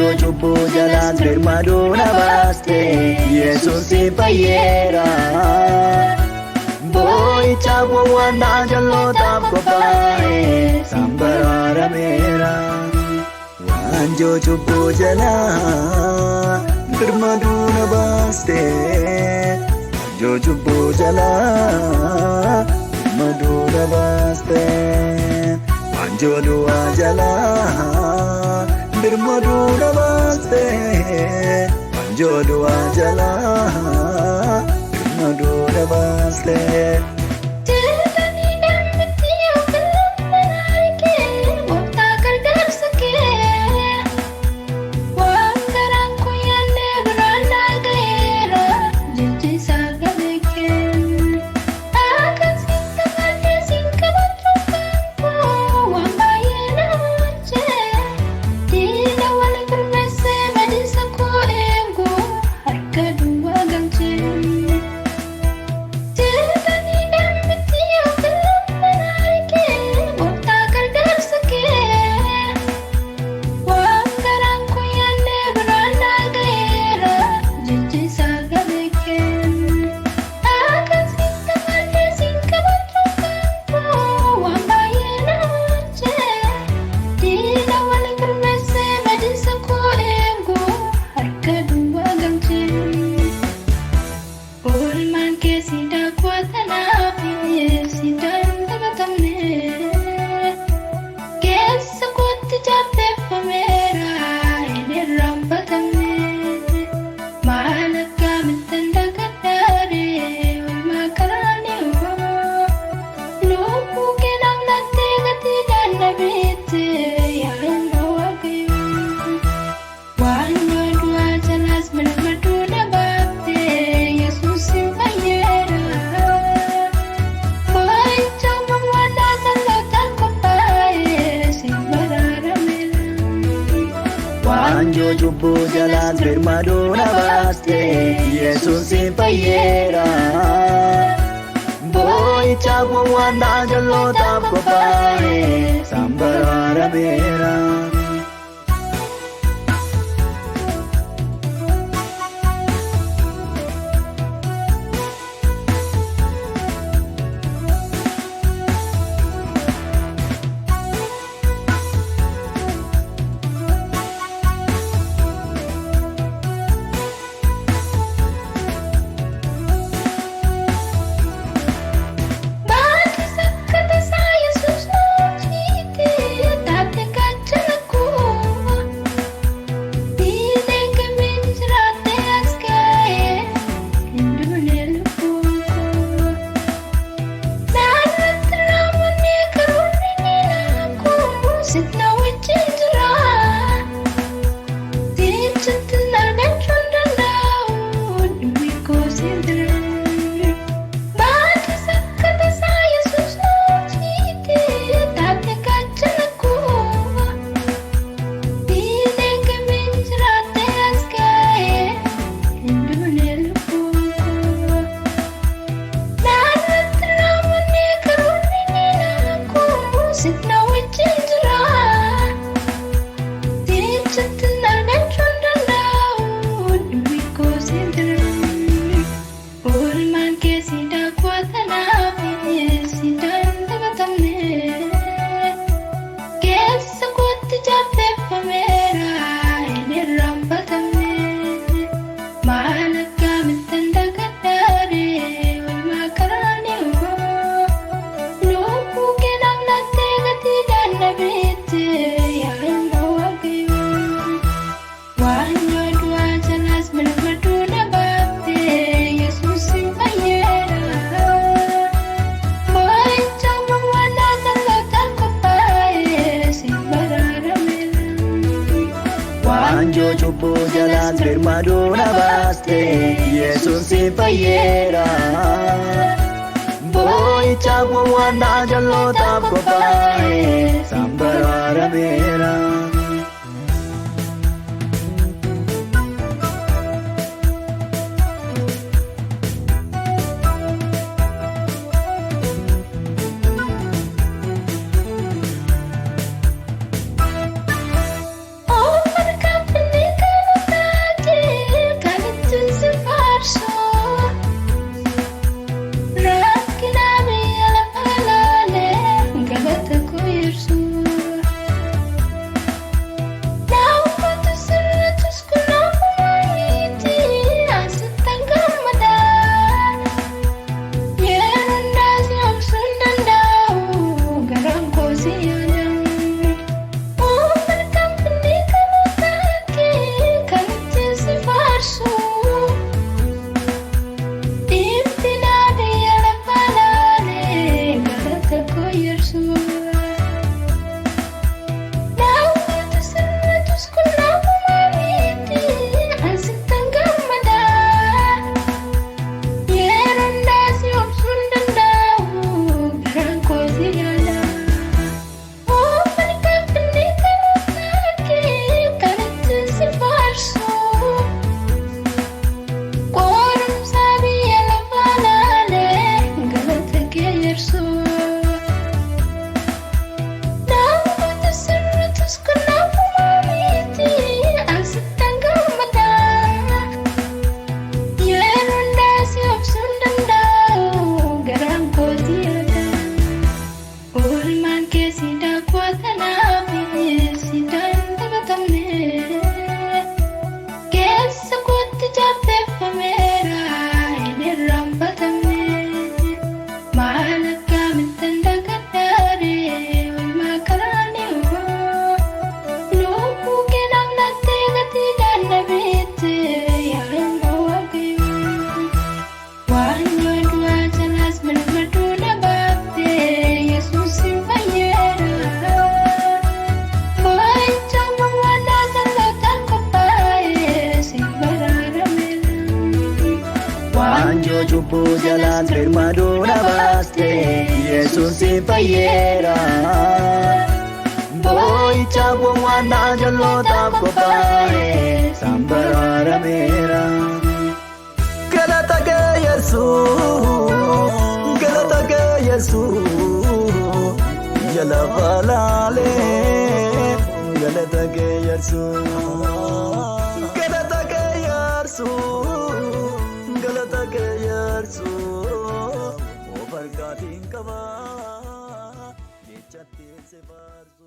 Wanjo cubbuu jalaan birmaduu na baaste Yesuus fayyeera. Boo'ichaaf wawwaannaa jalootaaf qophaa'e isaan baraarameera. Wanjo cubbuu jalaa birmaduu na baaste Wanjo cubbuu jalaa birmaduu na baaste Wanjo du'aa jalaa birmaduu na baaste Wanjo du'aa jalaa birmaduu na baaste. Wanjo cubbuu jalaan birmaduu na baaste Yesuus fayyeera. Boo'ichaaf wawwaannaa jalootaaf qophaa'e isaan baraarameera. Wanjo cubbuu jalaan birmaduu na baaste Yesuus fayyeera. Boo'ichaaf wawwaannaa jalootaaf qophaa'e isaan baraarameera. Oh, Yesuus si fayyeera. Boo'icha gowwaannaa jalootaaf qophaa'e isaan baraarameera. Galata kee Yesuus, galata kee Yesuus, jala balaalee galata kee Yesuus, galata kee Yesuus, galata kee Yesuus, ofarkaatiin qabaa jechatti se faarsu.